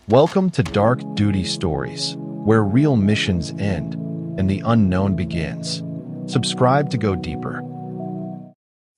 Welcome to Dark Duty Stories, where real missions end and the unknown begins. Subscribe to go deeper.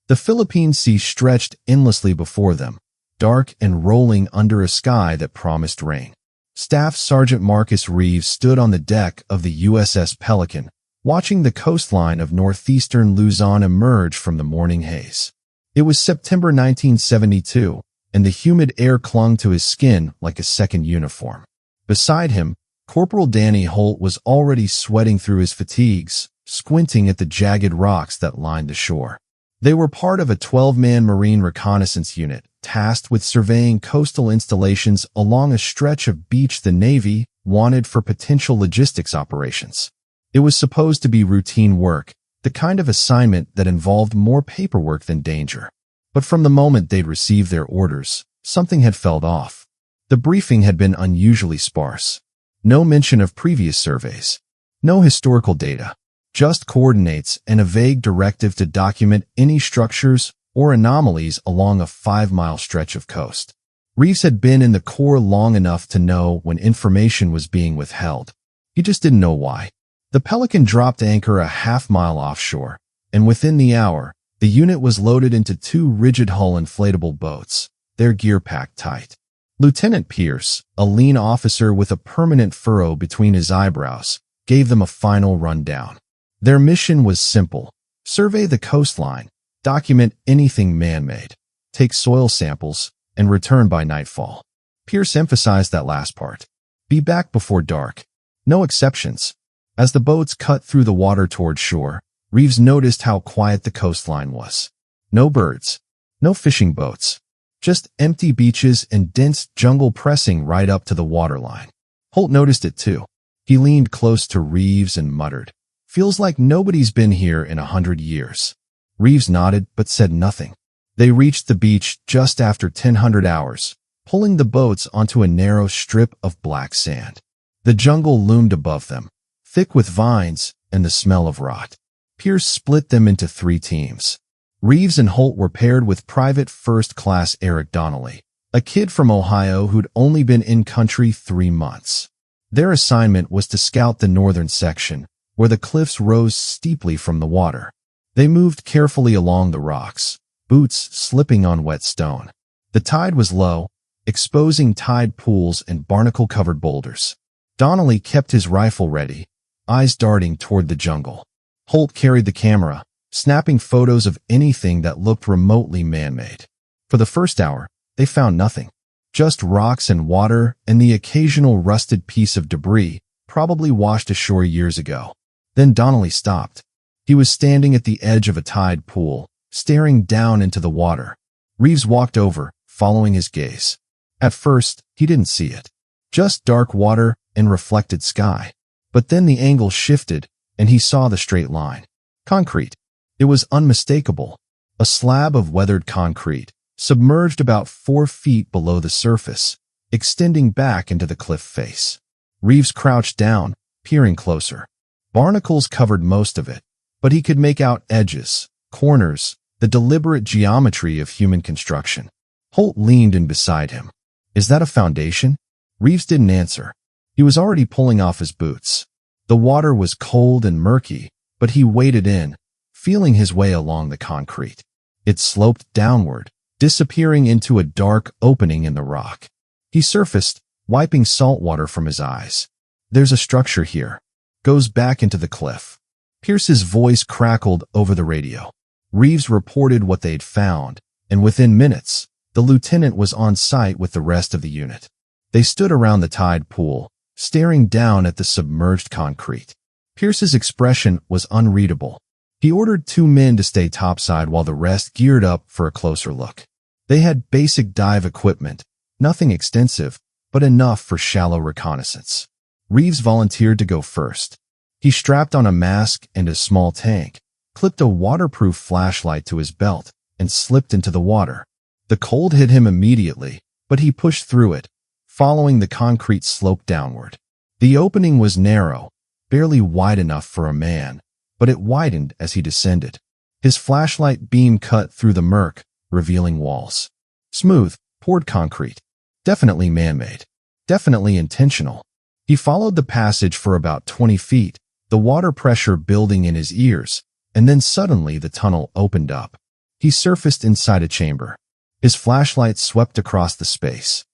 The Philippine Sea stretched endlessly before them, dark and rolling under a sky that promised rain. Staff Sergeant Marcus Reeves stood on the deck of the USS Pelican, watching the coastline of northeastern Luzon emerge from the morning haze. It was September 1972, and the humid air clung to his skin like a second uniform. Beside him, Corporal Danny Holt was already sweating through his fatigues, squinting at the jagged rocks that lined the shore. They were part of a 12-man Marine reconnaissance unit, tasked with surveying coastal installations along a stretch of beach the Navy wanted for potential logistics operations. It was supposed to be routine work, the kind of assignment that involved more paperwork than danger. But from the moment they'd received their orders, something had felt off. The briefing had been unusually sparse. No mention of previous surveys. No historical data. Just coordinates and a vague directive to document any structures or anomalies along a 5-mile stretch of coast. Reeves had been in the Corps long enough to know when information was being withheld. He just didn't know why. The Pelican dropped anchor a half-mile offshore, and within the hour, the unit was loaded into 2 rigid-hull inflatable boats, their gear packed tight. Lieutenant Pierce, a lean officer with a permanent furrow between his eyebrows, gave them a final rundown. Their mission was simple: survey the coastline, document anything man-made, take soil samples, and return by nightfall. Pierce emphasized that last part. Be back before dark. No exceptions. As the boats cut through the water toward shore, Reeves noticed how quiet the coastline was. No birds, no fishing boats, just empty beaches and dense jungle pressing right up to the waterline. Holt noticed it too. He leaned close to Reeves and muttered, "Feels like nobody's been here in 100 years." Reeves nodded but said nothing. They reached the beach just after 1000 hours, pulling the boats onto a narrow strip of black sand. The jungle loomed above them, thick with vines and the smell of rot. Pierce split them into 3 teams. Reeves and Holt were paired with Private First Class Eric Donnelly, a kid from Ohio who'd only been in country 3 months. Their assignment was to scout the northern section, where the cliffs rose steeply from the water. They moved carefully along the rocks, boots slipping on wet stone. The tide was low, exposing tide pools and barnacle-covered boulders. Donnelly kept his rifle ready, eyes darting toward the jungle. Holt carried the camera, snapping photos of anything that looked remotely man-made. For the first hour, they found nothing. Just rocks and water and the occasional rusted piece of debris, probably washed ashore years ago. Then Donnelly stopped. He was standing at the edge of a tide pool, staring down into the water. Reeves walked over, following his gaze. At first, he didn't see it. Just dark water and reflected sky. But then the angle shifted, and he saw the straight line. Concrete. It was unmistakable. A slab of weathered concrete, submerged about 4 feet below the surface, extending back into the cliff face. Reeves crouched down, peering closer. Barnacles covered most of it, but he could make out edges, corners, the deliberate geometry of human construction. Holt leaned in beside him. "Is that a foundation?" Reeves didn't answer. He was already pulling off his boots. The water was cold and murky, but he waded in, feeling his way along the concrete. It sloped downward, disappearing into a dark opening in the rock. He surfaced, wiping salt water from his eyes. "There's a structure here. Goes back into the cliff." Pierce's voice crackled over the radio. Reeves reported what they'd found, and within minutes, the lieutenant was on site with the rest of the unit. They stood around the tide pool, staring down at the submerged concrete. Pierce's expression was unreadable. He ordered 2 men to stay topside while the rest geared up for a closer look. They had basic dive equipment, nothing extensive, but enough for shallow reconnaissance. Reeves volunteered to go first. He strapped on a mask and a small tank, clipped a waterproof flashlight to his belt, and slipped into the water. The cold hit him immediately, but he pushed through it, following the concrete slope downward. The opening was narrow, barely wide enough for a man, but it widened as he descended. His flashlight beam cut through the murk, revealing walls. Smooth, poured concrete. Definitely man-made. Definitely intentional. He followed the passage for about 20 feet, the water pressure building in his ears, and then suddenly the tunnel opened up. He surfaced inside a chamber. His flashlight swept across the space,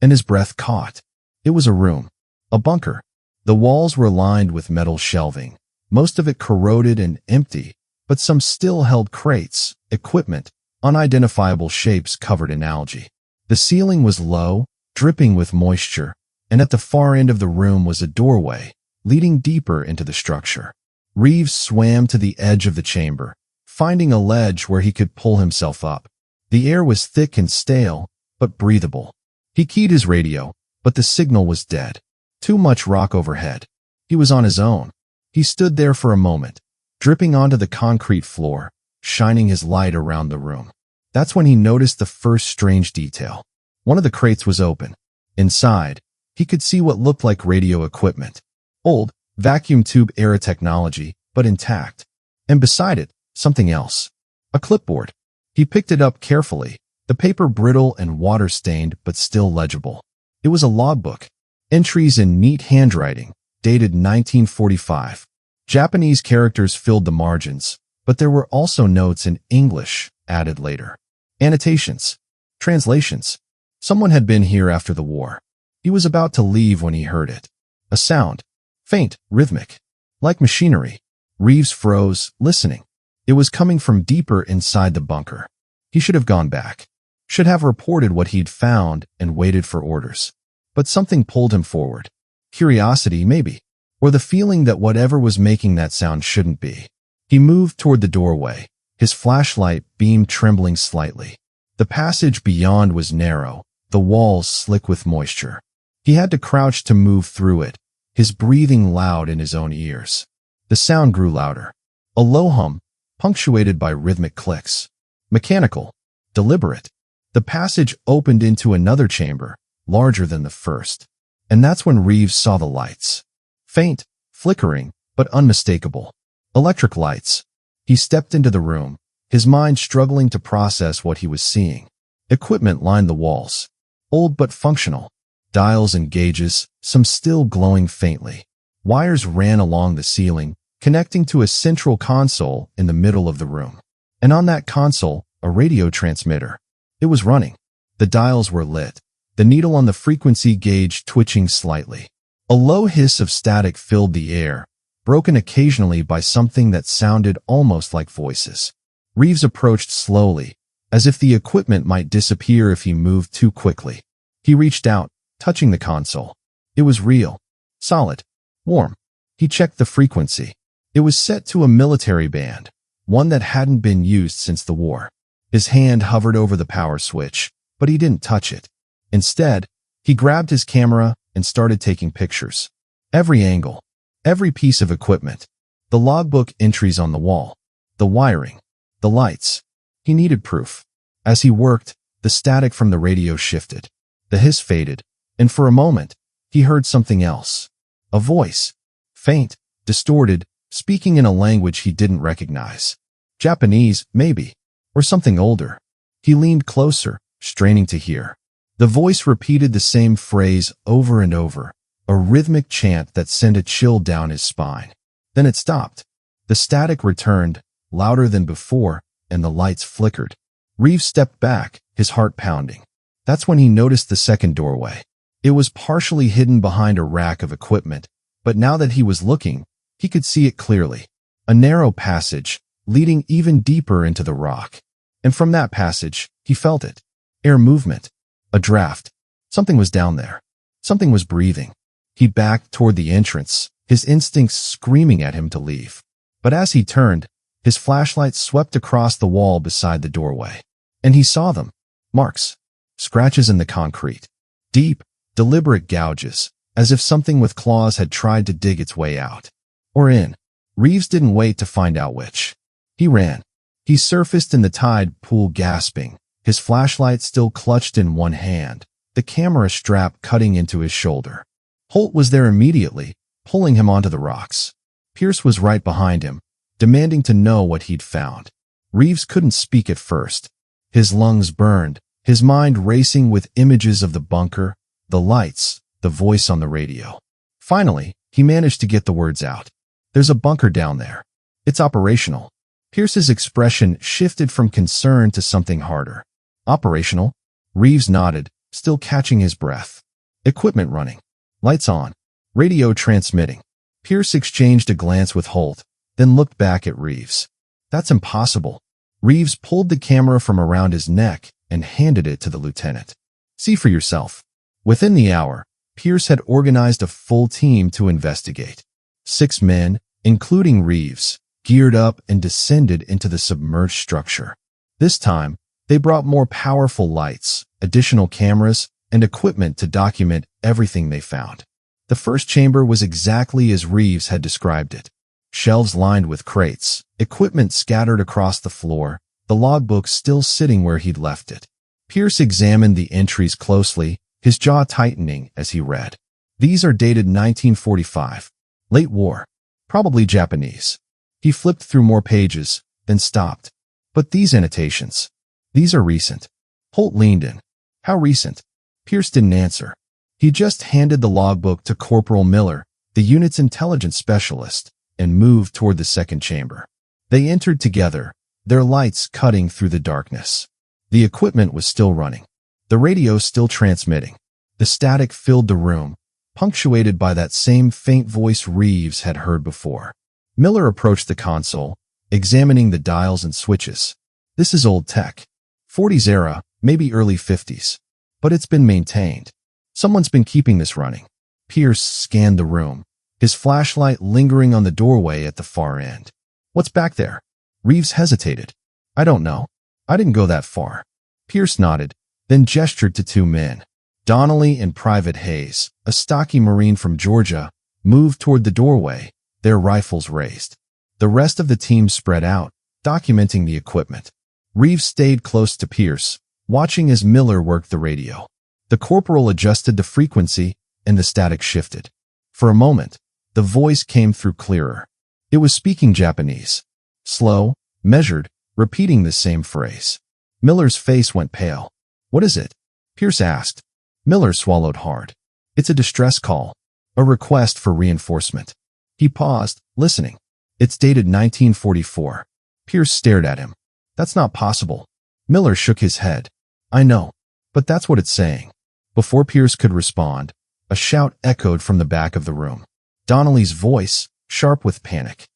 and his breath caught. It was a room, a bunker. The walls were lined with metal shelving, most of it corroded and empty, but some still held crates, equipment, unidentifiable shapes covered in algae. The ceiling was low, dripping with moisture, and at the far end of the room was a doorway, leading deeper into the structure. Reeves swam to the edge of the chamber, finding a ledge where he could pull himself up. The air was thick and stale, but breathable. He keyed his radio, but the signal was dead. Too much rock overhead. He was on his own. He stood there for a moment, dripping onto the concrete floor, shining his light around the room. That's when he noticed the first strange detail. One of the crates was open. Inside, he could see what looked like radio equipment. Old, vacuum tube era technology, but intact. And beside it, something else. A clipboard. He picked it up carefully, the paper brittle and water-stained but still legible. It was a logbook. Entries in neat handwriting, dated 1945. Japanese characters filled the margins, but there were also notes in English added later. Annotations. Translations. Someone had been here after the war. He was about to leave when he heard it. A sound. Faint, rhythmic. Like machinery. Reeves froze, listening. It was coming from deeper inside the bunker. He should have gone back. Should have reported what he'd found and waited for orders. But something pulled him forward. Curiosity, maybe. Or the feeling that whatever was making that sound shouldn't be. He moved toward the doorway, his flashlight beam trembling slightly. The passage beyond was narrow, the walls slick with moisture. He had to crouch to move through it, his breathing loud in his own ears. The sound grew louder. A low hum, punctuated by rhythmic clicks. Mechanical. Deliberate. The passage opened into another chamber, larger than the first. And that's when Reeves saw the lights. Faint, flickering, but unmistakable. Electric lights. He stepped into the room, his mind struggling to process what he was seeing. Equipment lined the walls. Old but functional. Dials and gauges, some still glowing faintly. Wires ran along the ceiling, connecting to a central console in the middle of the room. And on that console, a radio transmitter. It was running. The dials were lit, the needle on the frequency gauge twitching slightly. A low hiss of static filled the air, broken occasionally by something that sounded almost like voices. Reeves approached slowly, as if the equipment might disappear if he moved too quickly. He reached out, touching the console. It was real. Solid. Warm. He checked the frequency. It was set to a military band, one that hadn't been used since the war. His hand hovered over the power switch, but he didn't touch it. Instead, he grabbed his camera and started taking pictures. Every angle, every piece of equipment, the logbook entries on the wall, the wiring, the lights. He needed proof. As he worked, the static from the radio shifted. The hiss faded, and for a moment, he heard something else. A voice. Faint, distorted, speaking in a language he didn't recognize. Japanese, maybe, or something older. He leaned closer, straining to hear. The voice repeated the same phrase over and over, a rhythmic chant that sent a chill down his spine. Then it stopped. The static returned, louder than before, and the lights flickered. Reeves stepped back, his heart pounding. That's when he noticed the second doorway. It was partially hidden behind a rack of equipment, but now that he was looking, he could see it clearly. A narrow passage, leading even deeper into the rock. And from that passage, he felt it. Air movement. A draft. Something was down there. Something was breathing. He backed toward the entrance, his instincts screaming at him to leave. But as he turned, his flashlight swept across the wall beside the doorway. And he saw them. Marks. Scratches in the concrete. Deep, deliberate gouges, as if something with claws had tried to dig its way out. Or in. Reeves didn't wait to find out which. He ran. He surfaced in the tide pool gasping, his flashlight still clutched in one hand, the camera strap cutting into his shoulder. Holt was there immediately, pulling him onto the rocks. Pierce was right behind him, demanding to know what he'd found. Reeves couldn't speak at first. His lungs burned, his mind racing with images of the bunker, the lights, the voice on the radio. Finally, he managed to get the words out. "There's a bunker down there. It's operational." Pierce's expression shifted from concern to something harder. "Operational?" Reeves nodded, still catching his breath. "Equipment running. Lights on. Radio transmitting." Pierce exchanged a glance with Holt, then looked back at Reeves. "That's impossible." Reeves pulled the camera from around his neck and handed it to the lieutenant. "See for yourself." Within the hour, Pierce had organized a full team to investigate. 6 men, including Reeves, geared up and descended into the submerged structure. This time, they brought more powerful lights, additional cameras, and equipment to document everything they found. The first chamber was exactly as Reeves had described it. Shelves lined with crates, equipment scattered across the floor, the logbook still sitting where he'd left it. Pierce examined the entries closely, his jaw tightening as he read. "These are dated 1945. Late war. Probably Japanese." He flipped through more pages, then stopped. "But these annotations. These are recent." Holt leaned in. "How recent?" Pierce didn't answer. He just handed the logbook to Corporal Miller, the unit's intelligence specialist, and moved toward the second chamber. They entered together, their lights cutting through the darkness. The equipment was still running. The radio still transmitting. The static filled the room, punctuated by that same faint voice Reeves had heard before. Miller approached the console, examining the dials and switches. "This is old tech. 40s era, maybe early 50s. But it's been maintained. Someone's been keeping this running." Pierce scanned the room, his flashlight lingering on the doorway at the far end. "What's back there?" Reeves hesitated. "I don't know. I didn't go that far." Pierce nodded, then gestured to 2 men. Donnelly and Private Hayes, a stocky Marine from Georgia, moved toward the doorway, their rifles raised. The rest of the team spread out, documenting the equipment. Reeves stayed close to Pierce, watching as Miller worked the radio. The corporal adjusted the frequency, and the static shifted. For a moment, the voice came through clearer. It was speaking Japanese. Slow, measured, repeating the same phrase. Miller's face went pale. "What is it?" Pierce asked. Miller swallowed hard. "It's a distress call. A request for reinforcement." He paused, listening. "It's dated 1944. Pierce stared at him. "That's not possible." Miller shook his head. "I know, but that's what it's saying." Before Pierce could respond, a shout echoed from the back of the room. Donnelly's voice, sharp with panic.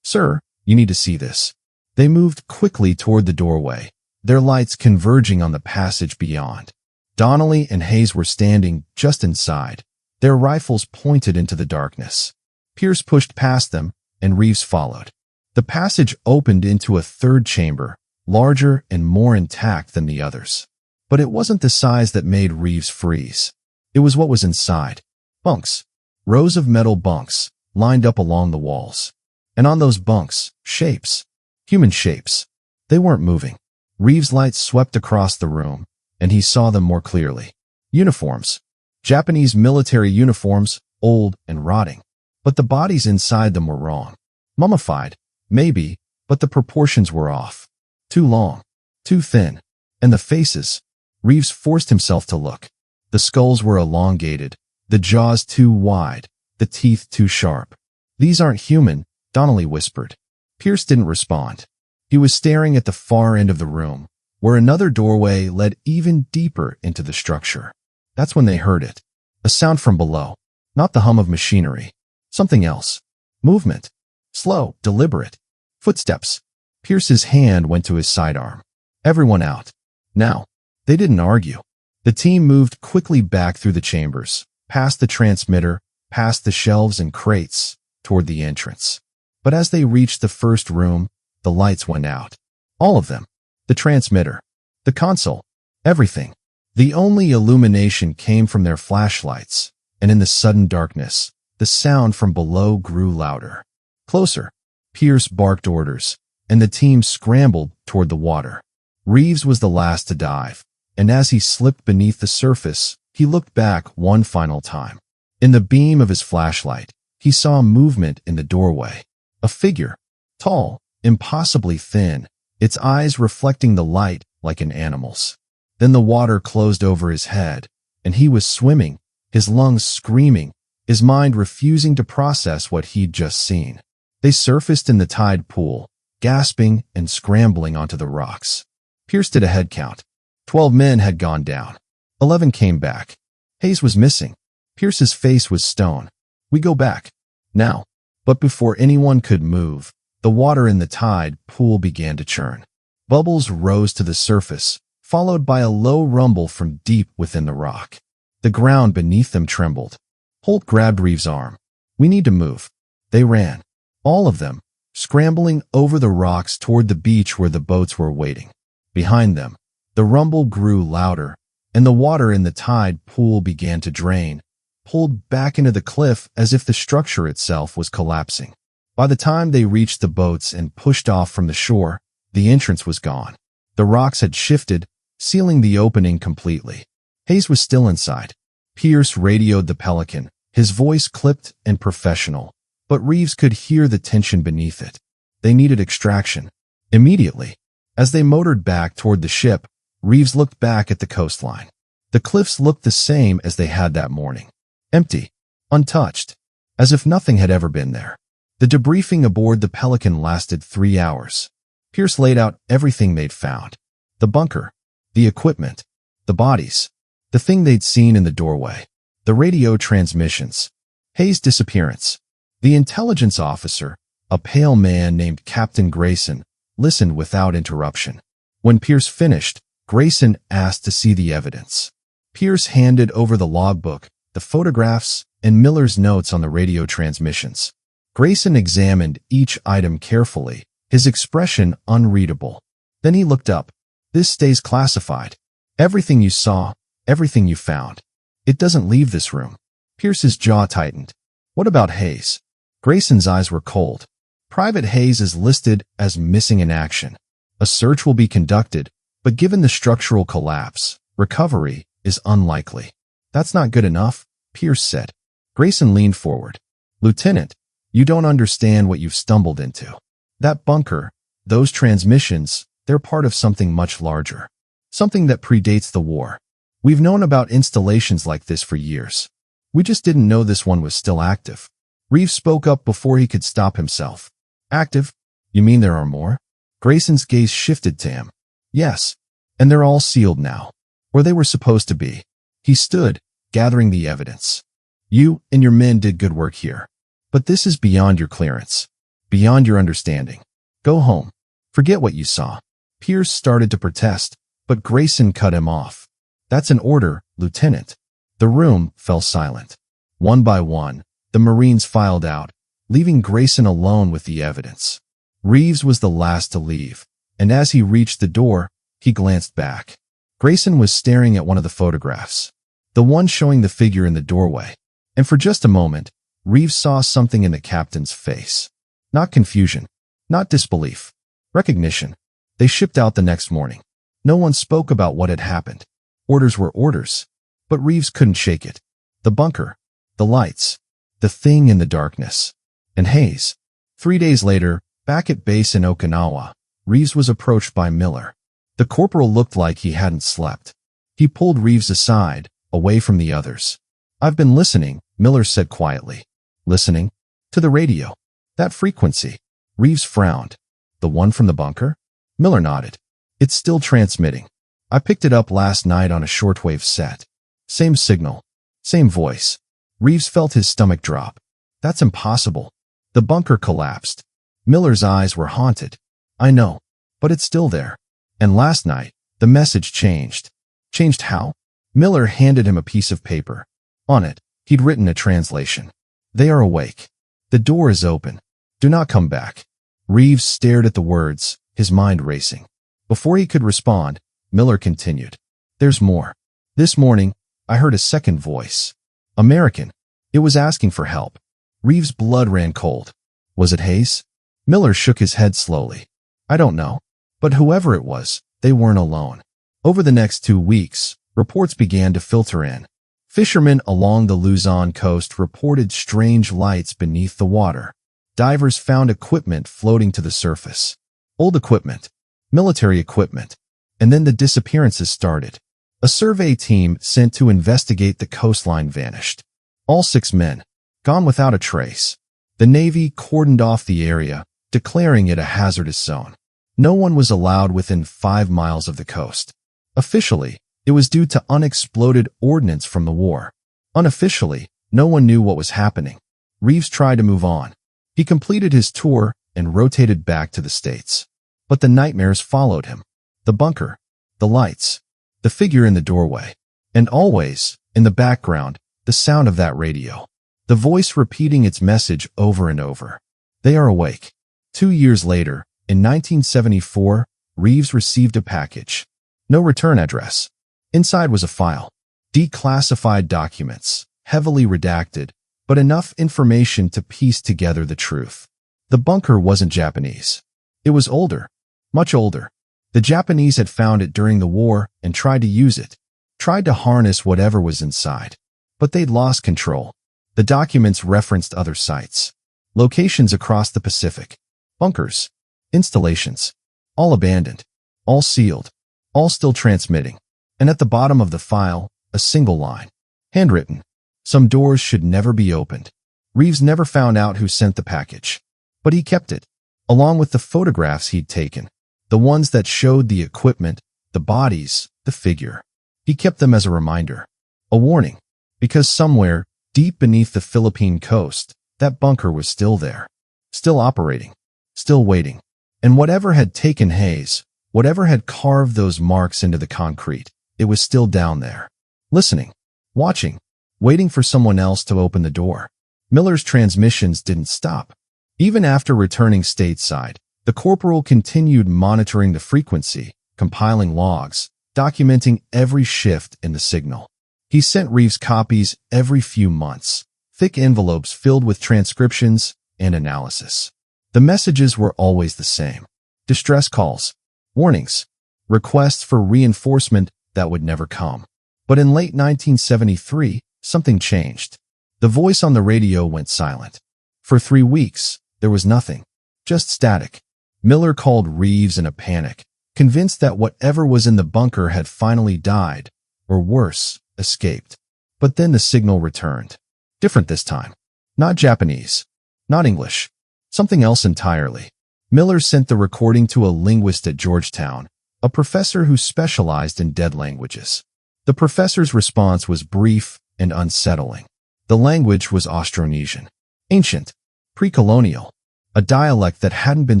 "Sir, you need to see this." They moved quickly toward the doorway, their lights converging on the passage beyond. Donnelly and Hayes were standing just inside, their rifles pointed into the darkness. Pierce pushed past them, and Reeves followed. The passage opened into a third chamber, larger and more intact than the others. But it wasn't the size that made Reeves freeze. It was what was inside. Bunks. Rows of metal bunks, lined up along the walls. And on those bunks, shapes. Human shapes. They weren't moving. Reeves' light swept across the room, and he saw them more clearly. Uniforms. Japanese military uniforms, old and rotting. But the bodies inside them were wrong. Mummified, maybe, but the proportions were off. Too long. Too thin. And the faces. Reeves forced himself to look. The skulls were elongated, the jaws too wide, the teeth too sharp. "These aren't human," Donnelly whispered. Pierce didn't respond. He was staring at the far end of the room, where another doorway led even deeper into the structure. That's when they heard it. A sound from below. Not the hum of machinery. Something else. Movement. Slow, deliberate. Footsteps. Pierce's hand went to his sidearm. "Everyone out. Now." They didn't argue. The team moved quickly back through the chambers, past the transmitter, past the shelves and crates, toward the entrance. But as they reached the first room, the lights went out. All of them. The transmitter. The console. Everything. The only illumination came from their flashlights, and in the sudden darkness, the sound from below grew louder. Closer. Pierce barked orders, and the team scrambled toward the water. Reeves was the last to dive, and as he slipped beneath the surface, he looked back one final time. In the beam of his flashlight, he saw movement in the doorway. A figure. Tall, impossibly thin, its eyes reflecting the light like an animal's. Then the water closed over his head, and he was swimming, his lungs screaming, his mind refusing to process what he'd just seen. They surfaced in the tide pool, gasping and scrambling onto the rocks. Pierce did a head count. 12 men had gone down. 11 came back. Hayes was missing. Pierce's face was stone. "We go back. Now." But before anyone could move, the water in the tide pool began to churn. Bubbles rose to the surface, followed by a low rumble from deep within the rock. The ground beneath them trembled. Holt grabbed Reeves' arm. "We need to move." They ran. All of them, scrambling over the rocks toward the beach where the boats were waiting. Behind them, the rumble grew louder, and the water in the tide pool began to drain, pulled back into the cliff as if the structure itself was collapsing. By the time they reached the boats and pushed off from the shore, the entrance was gone. The rocks had shifted, sealing the opening completely. Hayes was still inside. Pierce radioed the Pelican, his voice clipped and professional, but Reeves could hear the tension beneath it. They needed extraction. Immediately. As they motored back toward the ship, Reeves looked back at the coastline. The cliffs looked the same as they had that morning. Empty. Untouched. As if nothing had ever been there. The debriefing aboard the Pelican lasted 3 hours. Pierce laid out everything they'd found. The bunker. The equipment. The bodies. The thing they'd seen in the doorway. The radio transmissions. Hayes' disappearance. The intelligence officer, a pale man named Captain Grayson, listened without interruption. When Pierce finished, Grayson asked to see the evidence. Pierce handed over the logbook, the photographs, and Miller's notes on the radio transmissions. Grayson examined each item carefully, his expression unreadable. Then he looked up. "This stays classified. Everything you saw, everything you found. It doesn't leave this room." Pierce's jaw tightened. "What about Hayes?" Grayson's eyes were cold. "Private Hayes is listed as missing in action. A search will be conducted, but given the structural collapse, recovery is unlikely." "That's not good enough," Pierce said. Grayson leaned forward. "Lieutenant, you don't understand what you've stumbled into. That bunker, those transmissions, they're part of something much larger. Something that predates the war. We've known about installations like this for years. We just didn't know this one was still active." Reeves spoke up before he could stop himself. "Active? You mean there are more?" Grayson's gaze shifted to him. "Yes, and they're all sealed now. Or they were supposed to be." He stood, gathering the evidence. "You and your men did good work here. But this is beyond your clearance. Beyond your understanding. Go home. Forget what you saw." Pierce started to protest, but Grayson cut him off. "That's an order, Lieutenant." The room fell silent. One by one, the Marines filed out, leaving Grayson alone with the evidence. Reeves was the last to leave, and as he reached the door, he glanced back. Grayson was staring at one of the photographs, the one showing the figure in the doorway, and for just a moment, Reeves saw something in the captain's face. Not confusion, not disbelief, recognition. They shipped out the next morning. No one spoke about what had happened. Orders were orders, but Reeves couldn't shake it. The bunker, the lights, the thing in the darkness, and Hayes. 3 days later, back at base in Okinawa, Reeves was approached by Miller. The corporal looked like he hadn't slept. He pulled Reeves aside, away from the others. "I've been listening," Miller said quietly. "Listening? To the radio. That frequency." Reeves frowned. "The one from the bunker?" Miller nodded. "It's still transmitting. I picked it up last night on a shortwave set. Same signal. Same voice." Reeves felt his stomach drop. "That's impossible." The bunker collapsed. Miller's eyes were haunted. "I know, but it's still there. And last night, the message changed." "Changed how?" Miller handed him a piece of paper. On it, he'd written a translation. "They are awake. The door is open. Do not come back." Reeves stared at the words, his mind racing. Before he could respond, Miller continued. "There's more. This morning, I heard a second voice. American. It was asking for help." Reeves' blood ran cold. "Was it Hayes?" Miller shook his head slowly. "I don't know. But whoever it was, they weren't alone." Over the next 2 weeks, reports began to filter in. Fishermen along the Luzon coast reported strange lights beneath the water. Divers found equipment floating to the surface. Old equipment. Military equipment. And then the disappearances started. A survey team sent to investigate the coastline vanished. All 6 men, gone without a trace. The Navy cordoned off the area, declaring it a hazardous zone. No one was allowed within 5 miles of the coast. Officially, it was due to unexploded ordnance from the war. Unofficially, no one knew what was happening. Reeves tried to move on. He completed his tour and rotated back to the States. But the nightmares followed him. The bunker, the lights, the figure in the doorway, and always, in the background, the sound of that radio. The voice repeating its message over and over. They are awake. 2 years later, in 1974, Reeves received a package. No return address. Inside was a file. Declassified documents, heavily redacted, but enough information to piece together the truth. The bunker wasn't Japanese. It was older. Much older. The Japanese had found it during the war and tried to use it. Tried to harness whatever was inside. But they'd lost control. The documents referenced other sites. Locations across the Pacific. Bunkers. Installations. All abandoned. All sealed. All still transmitting. And at the bottom of the file, a single line. Handwritten. Some doors should never be opened. Reeves never found out who sent the package. But he kept it, along with the photographs he'd taken. The ones that showed the equipment, the bodies, the figure. He kept them as a reminder. A warning. Because somewhere, deep beneath the Philippine coast, that bunker was still there. Still operating. Still waiting. And whatever had taken Hayes, whatever had carved those marks into the concrete, it was still down there. Listening. Watching. Waiting for someone else to open the door. Miller's transmissions didn't stop. Even after returning stateside, the corporal continued monitoring the frequency, compiling logs, documenting every shift in the signal. He sent Reeves copies every few months, thick envelopes filled with transcriptions and analysis. The messages were always the same. Distress calls, warnings, requests for reinforcement that would never come. But in late 1973, something changed. The voice on the radio went silent. For 3 weeks, there was nothing. Just static. Miller called Reeves in a panic, convinced that whatever was in the bunker had finally died, or worse, escaped. But then the signal returned. Different this time. Not Japanese. Not English. Something else entirely. Miller sent the recording to a linguist at Georgetown, a professor who specialized in dead languages. The professor's response was brief and unsettling. The language was Austronesian. Ancient. Pre-colonial. A dialect that hadn't been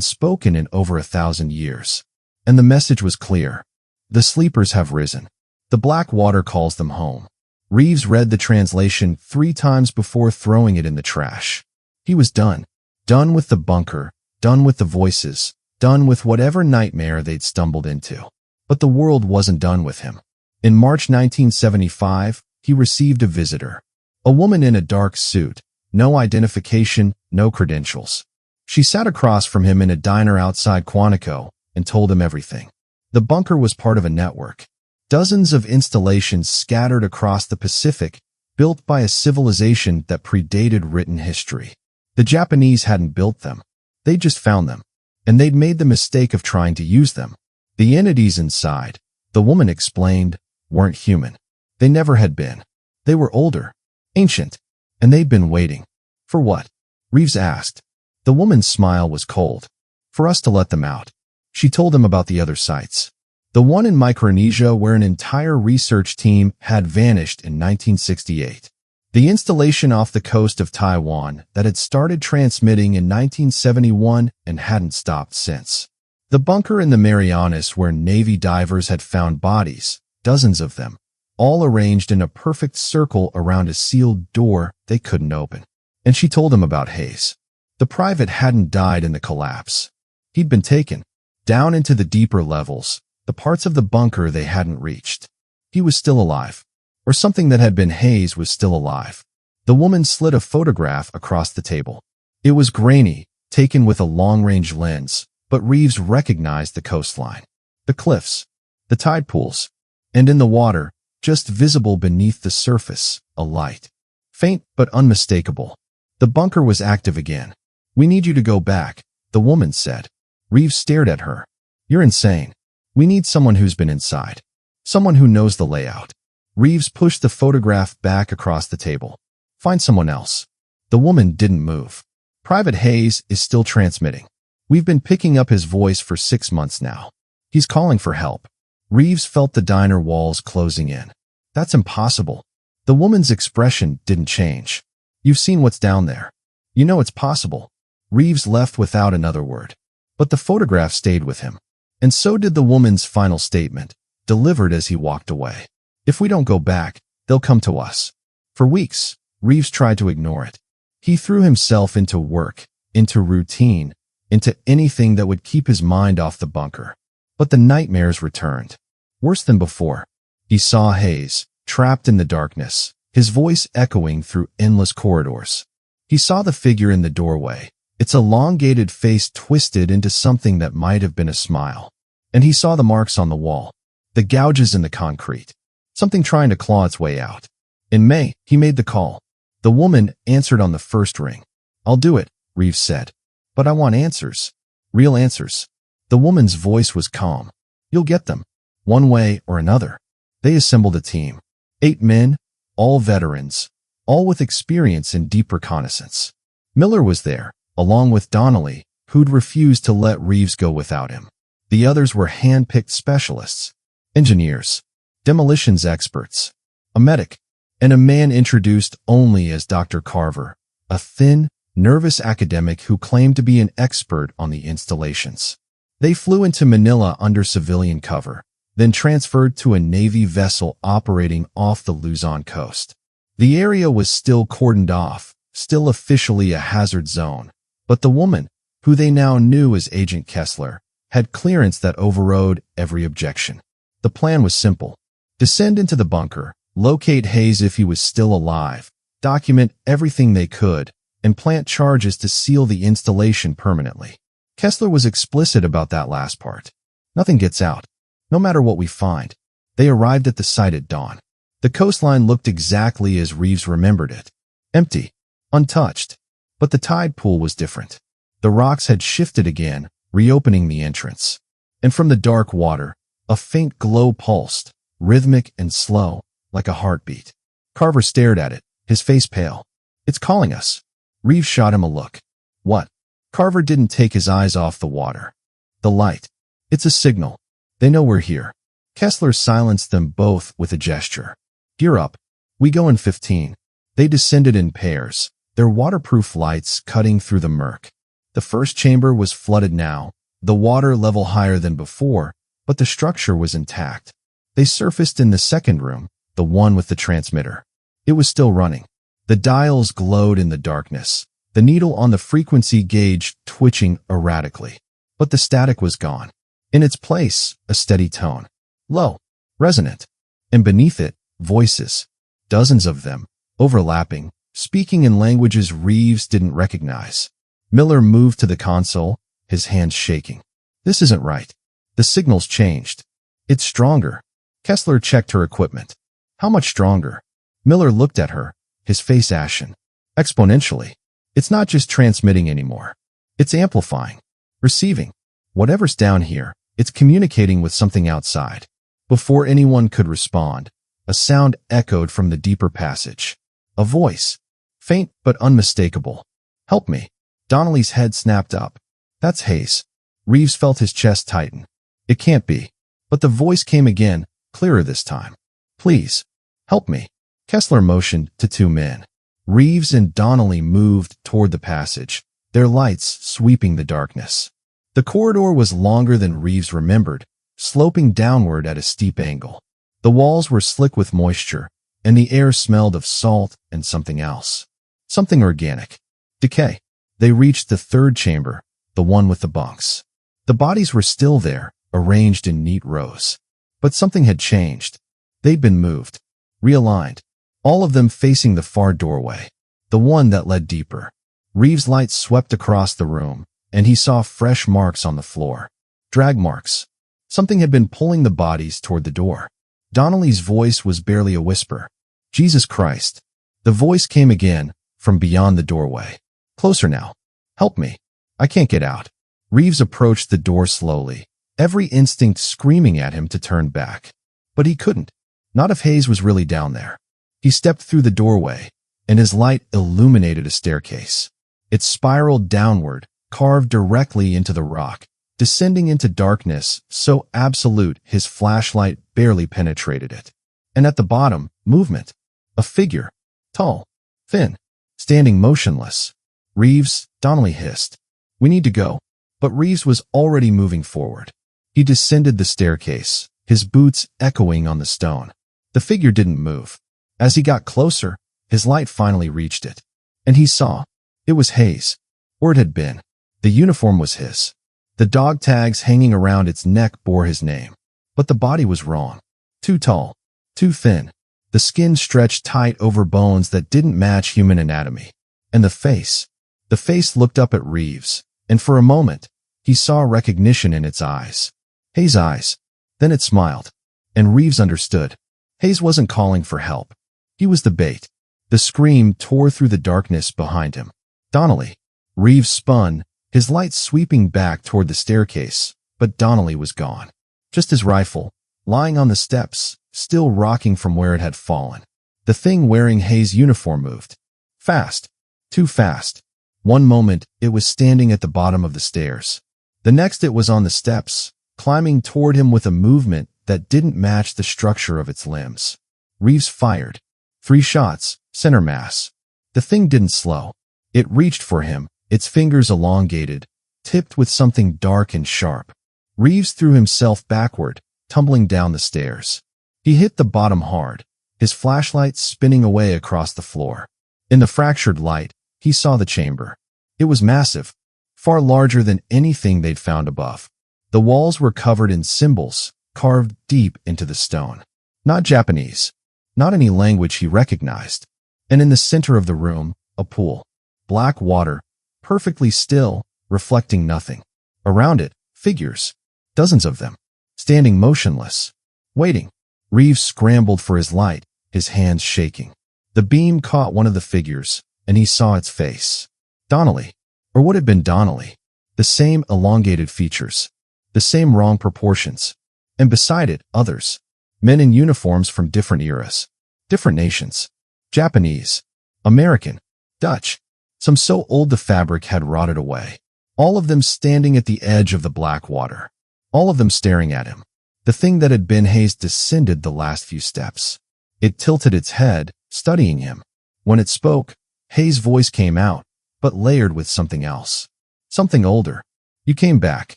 spoken in over 1,000 years. And the message was clear. The sleepers have risen. The black water calls them home. Reeves read the translation 3 times before throwing it in the trash. He was done. Done with the bunker, done with the voices, done with whatever nightmare they'd stumbled into. But the world wasn't done with him. In March 1975, he received a visitor. A woman in a dark suit, no identification, no credentials. She sat across from him in a diner outside Quantico and told him everything. The bunker was part of a network. Dozens of installations scattered across the Pacific, built by a civilization that predated written history. The Japanese hadn't built them. They'd just found them. And they'd made the mistake of trying to use them. The entities inside, the woman explained, weren't human. They never had been. They were older, ancient, and they'd been waiting. For what? Reeves asked. The woman's smile was cold. For us to let them out. She told him about the other sites. The one in Micronesia where an entire research team had vanished in 1968. The installation off the coast of Taiwan that had started transmitting in 1971 and hadn't stopped since. The bunker in the Marianas where Navy divers had found bodies, dozens of them, all arranged in a perfect circle around a sealed door they couldn't open. And she told him about Hayes. The private hadn't died in the collapse. He'd been taken down into the deeper levels, the parts of the bunker they hadn't reached. He was still alive. Or something that had been Hayes was still alive. The woman slid a photograph across the table. It was grainy, taken with a long-range lens, but Reeves recognized the coastline. The cliffs. The tide pools. And in the water, just visible beneath the surface, a light. Faint but unmistakable. The bunker was active again. "We need you to go back," the woman said. Reeves stared at her. "You're insane. We need someone who's been inside. Someone who knows the layout. Reeves pushed the photograph back across the table. Find someone else. The woman didn't move. Private Hayes is still transmitting. We've been picking up his voice for 6 months now. He's calling for help. Reeves felt the diner walls closing in. That's impossible. The woman's expression didn't change. You've seen what's down there. You know it's possible. Reeves left without another word. But the photograph stayed with him. And so did the woman's final statement, delivered as he walked away. If we don't go back, they'll come to us. For weeks, Reeves tried to ignore it. He threw himself into work, into routine, into anything that would keep his mind off the bunker. But the nightmares returned. Worse than before. He saw Hayes, trapped in the darkness, his voice echoing through endless corridors. He saw the figure in the doorway, its elongated face twisted into something that might have been a smile. And he saw the marks on the wall, the gouges in the concrete, something trying to claw its way out. In May, he made the call. The woman answered on the first ring. I'll do it, Reeves said. But I want answers. Real answers. The woman's voice was calm. You'll get them. One way or another. They assembled a team. 8 men, all veterans, all with experience in deep reconnaissance. Miller was there, along with Donnelly, who'd refused to let Reeves go without him. The others were hand-picked specialists, engineers, demolitions experts, a medic, and a man introduced only as Dr. Carver, a thin, nervous academic who claimed to be an expert on the installations. They flew into Manila under civilian cover, then transferred to a Navy vessel operating off the Luzon coast. The area was still cordoned off, still officially a hazard zone, but the woman, who they now knew as Agent Kessler, had clearance that overrode every objection. The plan was simple. Descend into the bunker, locate Hayes if he was still alive, document everything they could, and plant charges to seal the installation permanently. Kessler was explicit about that last part. Nothing gets out, no matter what we find. They arrived at the site at dawn. The coastline looked exactly as Reeves remembered it. Empty, untouched. But the tide pool was different. The rocks had shifted again, reopening the entrance. And from the dark water, a faint glow pulsed, rhythmic and slow, like a heartbeat. Carver stared at it, his face pale. It's calling us. Reeves shot him a look. What? Carver didn't take his eyes off the water. The light. It's a signal. They know we're here. Kessler silenced them both with a gesture. Gear up. We go in 15. They descended in pairs, their waterproof lights cutting through the murk. The first chamber was flooded now, the water level higher than before, but the structure was intact. They surfaced in the second room, the one with the transmitter. It was still running. The dials glowed in the darkness, the needle on the frequency gauge twitching erratically. But the static was gone. In its place, a steady tone. Low, resonant. And beneath it, voices. Dozens of them, overlapping, speaking in languages Reeves didn't recognize. Miller moved to the console, his hands shaking. This isn't right. The signal's changed. It's stronger. Kessler checked her equipment. How much stronger? Miller looked at her, his face ashen. Exponentially. It's not just transmitting anymore. It's amplifying. Receiving. Whatever's down here, it's communicating with something outside. Before anyone could respond, a sound echoed from the deeper passage. A voice. Faint but unmistakable. Help me. Donnelly's head snapped up. That's Hayes. Reeves felt his chest tighten. It can't be. But the voice came again, clearer this time. Please. Help me. Kessler motioned to 2 men. Reeves and Donnelly moved toward the passage, their lights sweeping the darkness. The corridor was longer than Reeves remembered, sloping downward at a steep angle. The walls were slick with moisture, and the air smelled of salt and something else. Something organic. Decay. They reached the third chamber, the one with the bunks. The bodies were still there, arranged in neat rows. But something had changed. They'd been moved. Realigned. All of them facing the far doorway. The one that led deeper. Reeves' light swept across the room, and he saw fresh marks on the floor. Drag marks. Something had been pulling the bodies toward the door. Donnelly's voice was barely a whisper. Jesus Christ. The voice came again, from beyond the doorway. Closer now. Help me. I can't get out. Reeves approached the door slowly, every instinct screaming at him to turn back. But he couldn't. Not if Hayes was really down there. He stepped through the doorway, and his light illuminated a staircase. It spiraled downward, carved directly into the rock, descending into darkness so absolute his flashlight barely penetrated it. And at the bottom, movement. A figure. Tall. Thin. Standing motionless. "Reeves," Donnelly hissed. "We need to go." But Reeves was already moving forward. He descended the staircase, his boots echoing on the stone. The figure didn't move. As he got closer, his light finally reached it. And he saw. It was Hayes. Or it had been. The uniform was his. The dog tags hanging around its neck bore his name. But the body was wrong. Too tall. Too thin. The skin stretched tight over bones that didn't match human anatomy. And the face. The face looked up at Reeves, and for a moment, he saw recognition in its eyes. Hayes' eyes. Then it smiled. And Reeves understood. Hayes wasn't calling for help. He was the bait. The scream tore through the darkness behind him. Donnelly. Reeves spun, his light sweeping back toward the staircase, but Donnelly was gone. Just his rifle, lying on the steps, still rocking from where it had fallen. The thing wearing Hayes' uniform moved. Fast. Too fast. One moment, it was standing at the bottom of the stairs. The next, it was on the steps, climbing toward him with a movement that didn't match the structure of its limbs. Reeves fired. 3 shots, center mass. The thing didn't slow. It reached for him, its fingers elongated, tipped with something dark and sharp. Reeves threw himself backward, tumbling down the stairs. He hit the bottom hard, his flashlight spinning away across the floor. In the fractured light, he saw the chamber. It was massive, far larger than anything they'd found above. The walls were covered in symbols, carved deep into the stone. Not Japanese. Not any language he recognized. And in the center of the room, a pool. Black water, perfectly still, reflecting nothing. Around it, figures. Dozens of them. Standing motionless. Waiting. Reeves scrambled for his light, his hands shaking. The beam caught one of the figures, and he saw its face. Donnelly. Or what had been Donnelly. The same elongated features. The same wrong proportions. And beside it, others. Men in uniforms from different eras. Different nations. Japanese. American. Dutch. Some so old the fabric had rotted away. All of them standing at the edge of the black water. All of them staring at him. The thing that had been Hayes descended the last few steps. It tilted its head, studying him. When it spoke, Hayes' voice came out, but layered with something else. Something older. "You came back."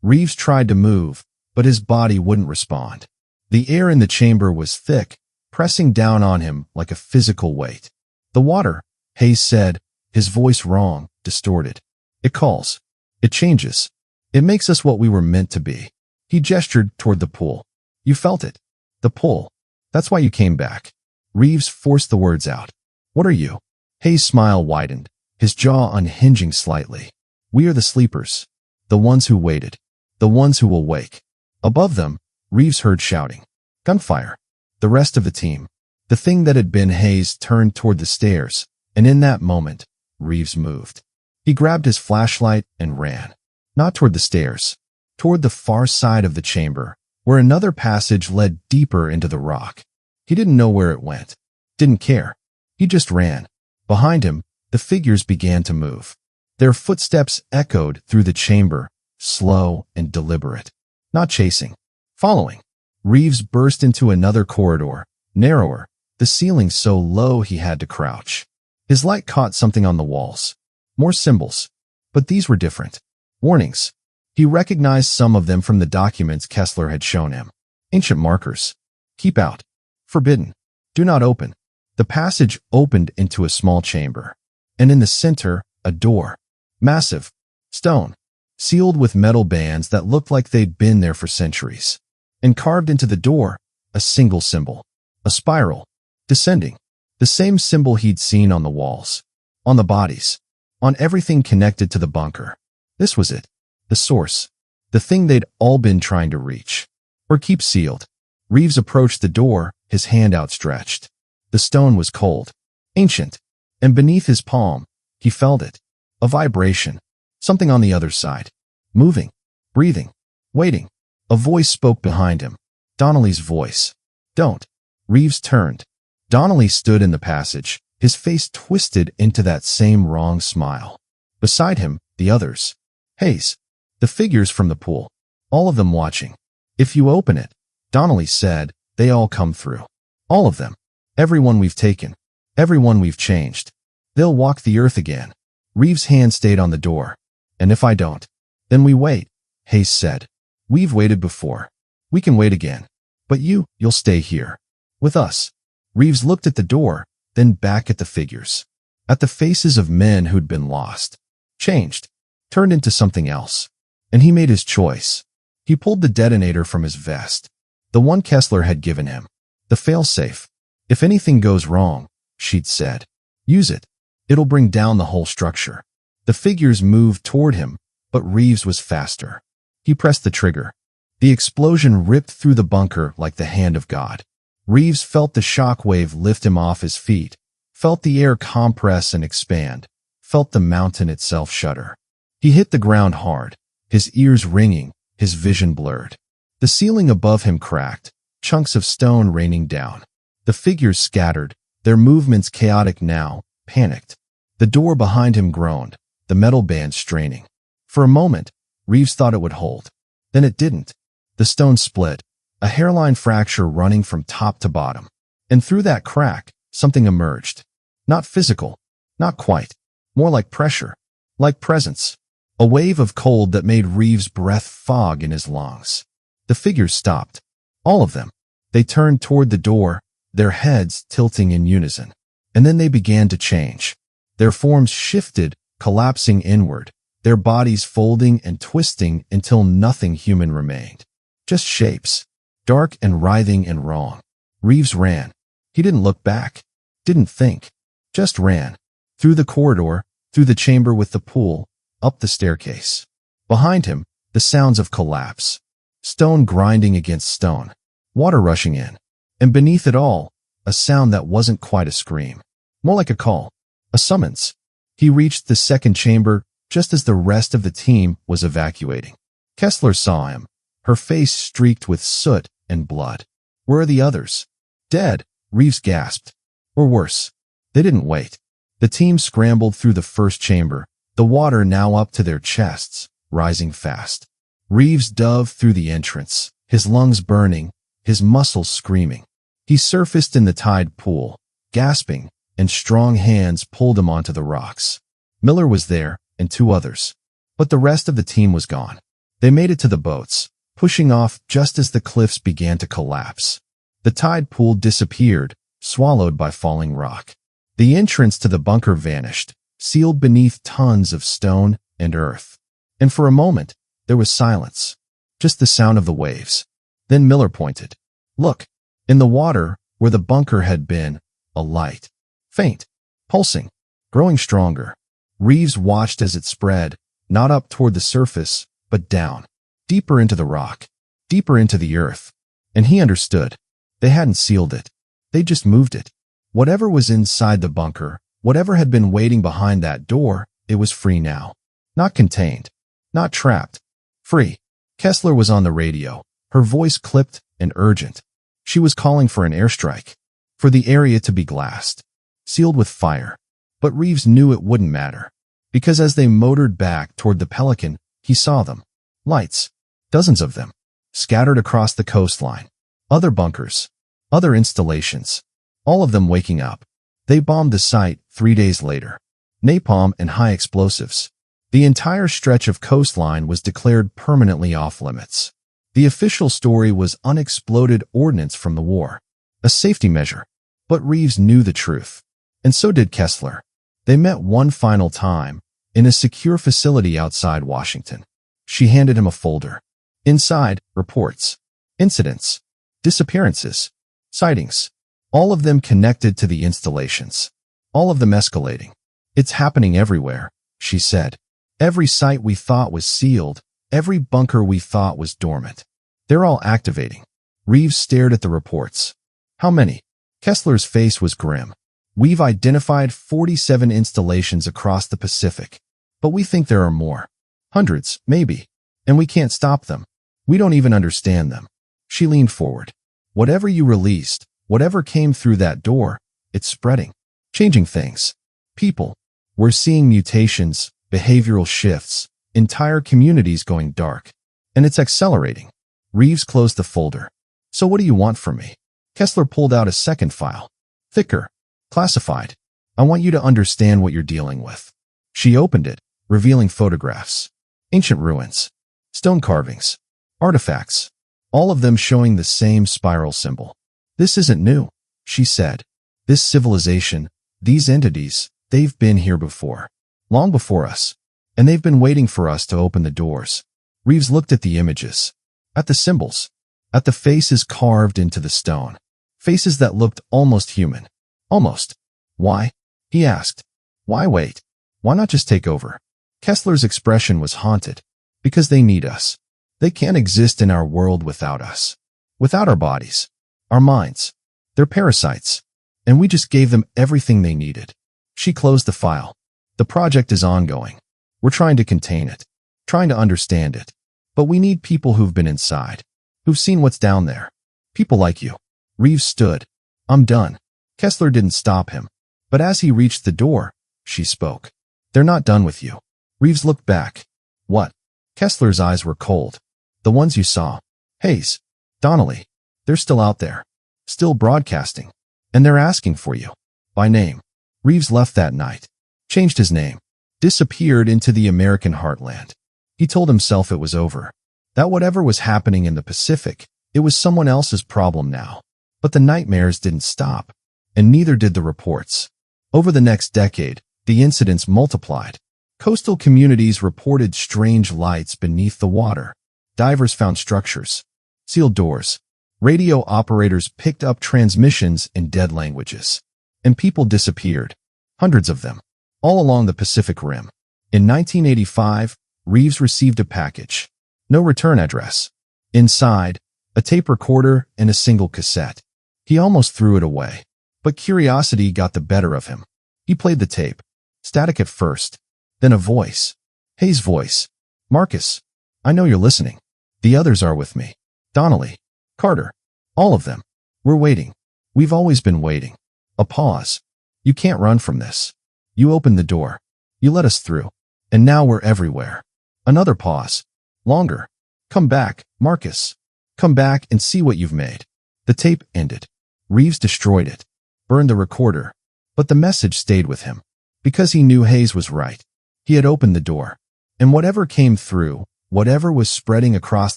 Reeves tried to move, but his body wouldn't respond. The air in the chamber was thick, pressing down on him like a physical weight. "The water," Hayes said, his voice wrong, distorted. "It calls. It changes. It makes us what we were meant to be." He gestured toward the pool. "You felt it. The pull. That's why you came back." Reeves forced the words out. "What are you?" Hayes' smile widened, his jaw unhinging slightly. "We are the sleepers. The ones who waited. The ones who will wake." Above them, Reeves heard shouting. Gunfire. The rest of the team. The thing that had been Hayes turned toward the stairs, and in that moment, Reeves moved. He grabbed his flashlight and ran. Not toward the stairs. Toward the far side of the chamber, where another passage led deeper into the rock. He didn't know where it went. Didn't care. He just ran. Behind him, the figures began to move. Their footsteps echoed through the chamber, slow and deliberate. Not chasing. Following. Reeves burst into another corridor, narrower, the ceiling so low he had to crouch. His light caught something on the walls. More symbols. But these were different. Warnings. He recognized some of them from the documents Kessler had shown him. Ancient markers. Keep out. Forbidden. Do not open. The passage opened into a small chamber. And in the center, a door. Massive. Stone. Sealed with metal bands that looked like they'd been there for centuries. And carved into the door, a single symbol. A spiral. Descending. The same symbol he'd seen on the walls. On the bodies. On everything connected to the bunker. This was it. The source. The thing they'd all been trying to reach. Or keep sealed. Reeves approached the door, his hand outstretched. The stone was cold. Ancient. And beneath his palm, he felt it. A vibration. Something on the other side. Moving. Breathing. Waiting. A voice spoke behind him. Donnelly's voice. Don't. Reeves turned. Donnelly stood in the passage, his face twisted into that same wrong smile. Beside him, the others. Hayes. The figures from the pool. All of them watching. If you open it, Donnelly said, they all come through. All of them. Everyone we've taken. Everyone we've changed. They'll walk the earth again. Reeves' hand stayed on the door. And if I don't, then we wait, Hayes said. We've waited before. We can wait again. But you'll stay here. With us. Reeves looked at the door, then back at the figures. At the faces of men who'd been lost. Changed. Turned into something else. And he made his choice. He pulled the detonator from his vest. The one Kessler had given him. The failsafe. If anything goes wrong, she'd said, use it. It'll bring down the whole structure. The figures moved toward him, but Reeves was faster. He pressed the trigger. The explosion ripped through the bunker like the hand of God. Reeves felt the shock wave lift him off his feet, felt the air compress and expand, felt the mountain itself shudder. He hit the ground hard, his ears ringing, his vision blurred. The ceiling above him cracked, chunks of stone raining down. The figures scattered, their movements chaotic now, panicked. The door behind him groaned, the metal band straining. For a moment, Reeves thought it would hold. Then it didn't. The stone split, a hairline fracture running from top to bottom. And through that crack, something emerged. Not physical, not quite. More like pressure, like presence. A wave of cold that made Reeves' breath fog in his lungs. The figures stopped. All of them. They turned toward the door, their heads tilting in unison. And then they began to change. Their forms shifted, collapsing inward, their bodies folding and twisting until nothing human remained. Just shapes. Dark and writhing and wrong. Reeves ran. He didn't look back. Didn't think. Just ran. Through the corridor, through the chamber with the pool, up the staircase. Behind him, the sounds of collapse. Stone grinding against stone. Water rushing in. And beneath it all, a sound that wasn't quite a scream. More like a call. A summons. He reached the second chamber just as the rest of the team was evacuating. Kessler saw him, her face streaked with soot and blood. Where are the others? Dead, Reeves gasped. Or worse. They didn't wait. The team scrambled through the first chamber, the water now up to their chests, rising fast. Reeves dove through the entrance, his lungs burning, his muscles screaming. He surfaced in the tide pool, gasping, and strong hands pulled him onto the rocks. Miller was there, and two others. But the rest of the team was gone. They made it to the boats, pushing off just as the cliffs began to collapse. The tide pool disappeared, swallowed by falling rock. The entrance to the bunker vanished, sealed beneath tons of stone and earth. And for a moment, there was silence. Just the sound of the waves. Then Miller pointed. Look, in the water, where the bunker had been, a light. Faint, pulsing, growing stronger. Reeves watched as it spread, not up toward the surface, but down, deeper into the rock, deeper into the earth. And he understood. They hadn't sealed it. They just moved it. Whatever was inside the bunker, whatever had been waiting behind that door, it was free now. Not contained. Not trapped. Free. Kessler was on the radio, her voice clipped and urgent. She was calling for an airstrike. For the area to be glassed. Sealed with fire. But Reeves knew it wouldn't matter. Because as they motored back toward the Pelican, he saw them. Lights. Dozens of them. Scattered across the coastline. Other bunkers. Other installations. All of them waking up. They bombed the site 3 days later. Napalm and high explosives. The entire stretch of coastline was declared permanently off limits. The official story was unexploded ordnance from the war. A safety measure. But Reeves knew the truth. And so did Kessler. They met one final time, in a secure facility outside Washington. She handed him a folder. Inside, reports. Incidents. Disappearances. Sightings. All of them connected to the installations. All of them escalating. It's happening everywhere, she said. Every site we thought was sealed, every bunker we thought was dormant. They're all activating. Reeves stared at the reports. How many? Kessler's face was grim. We've identified 47 installations across the Pacific, but we think there are more. Hundreds, maybe. And we can't stop them. We don't even understand them. She leaned forward. Whatever you released, whatever came through that door, it's spreading, changing things. People. We're seeing mutations, behavioral shifts, entire communities going dark. And it's accelerating. Reeves closed the folder. So what do you want from me? Kessler pulled out a second file. Thicker. Classified. I want you to understand what you're dealing with. She opened it, revealing photographs. Ancient ruins. Stone carvings. Artifacts. All of them showing the same spiral symbol. This isn't new, she said. This civilization, these entities, they've been here before. Long before us. And they've been waiting for us to open the doors. Reeves looked at the images. At the symbols. At the faces carved into the stone. Faces that looked almost human. Almost. Why? He asked. Why wait? Why not just take over? Kessler's expression was haunted. Because they need us. They can't exist in our world without us. Without our bodies. Our minds. They're parasites. And we just gave them everything they needed. She closed the file. The project is ongoing. We're trying to contain it. Trying to understand it. But we need people who've been inside. Who've seen what's down there. People like you. Reeves stood. I'm done. Kessler didn't stop him. But as he reached the door, she spoke. They're not done with you. Reeves looked back. What? Kessler's eyes were cold. The ones you saw. Hayes. Donnelly. They're still out there. Still broadcasting. And they're asking for you. By name. Reeves left that night. Changed his name. Disappeared into the American heartland. He told himself it was over. That whatever was happening in the Pacific, it was someone else's problem now. But the nightmares didn't stop. And neither did the reports. Over the next decade, the incidents multiplied. Coastal communities reported strange lights beneath the water. Divers found structures. Sealed doors. Radio operators picked up transmissions in dead languages. And people disappeared. Hundreds of them. All along the Pacific Rim. In 1985, Reeves received a package. No return address. Inside, a tape recorder and a single cassette. He almost threw it away. But curiosity got the better of him. He played the tape. Static at first. Then a voice. Hayes' voice. Marcus. I know you're listening. The others are with me. Donnelly. Carter. All of them. We're waiting. We've always been waiting. A pause. You can't run from this. You opened the door. You let us through. And now we're everywhere. Another pause. Longer. Come back, Marcus. Come back and see what you've made. The tape ended. Reeves destroyed it. Burned the recorder. But the message stayed with him. Because he knew Hayes was right. He had opened the door. And whatever came through, whatever was spreading across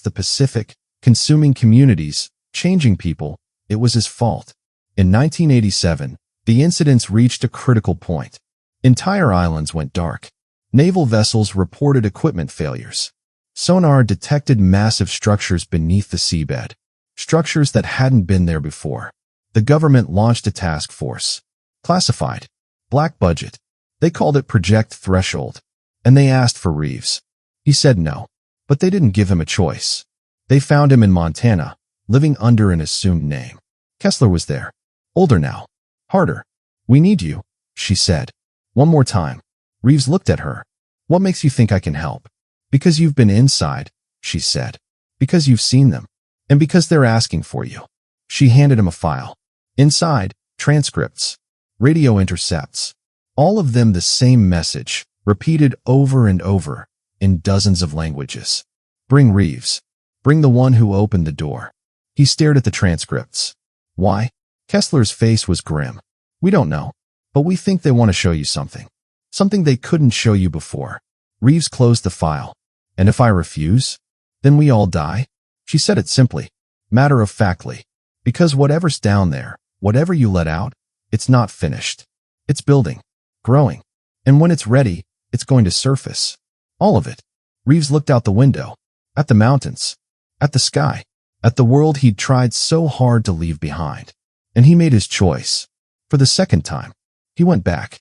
the Pacific, consuming communities, changing people, it was his fault. In 1987, the incidents reached a critical point. Entire islands went dark. Naval vessels reported equipment failures. Sonar detected massive structures beneath the seabed. Structures that hadn't been there before. The government launched a task force. Classified. Black budget. They called it Project Threshold. And they asked for Reeves. He said no. But they didn't give him a choice. They found him in Montana, living under an assumed name. Kessler was there. Older now. Harder. We need you, she said. One more time. Reeves looked at her. What makes you think I can help? Because you've been inside, she said. Because you've seen them. And because they're asking for you. She handed him a file. Inside, transcripts. Radio intercepts. All of them the same message, repeated over and over, in dozens of languages. Bring Reeves. Bring the one who opened the door. He stared at the transcripts. Why? Kessler's face was grim. We don't know. But we think they want to show you something. Something they couldn't show you before. Reeves closed the file. And if I refuse? Then we all die? She said it simply. Matter-of-factly. Because whatever's down there, whatever you let out, it's not finished. It's building. Growing. And when it's ready, it's going to surface. All of it. Reeves looked out the window. At the mountains. At the sky. At the world he'd tried so hard to leave behind. And he made his choice. For the second time. He went back.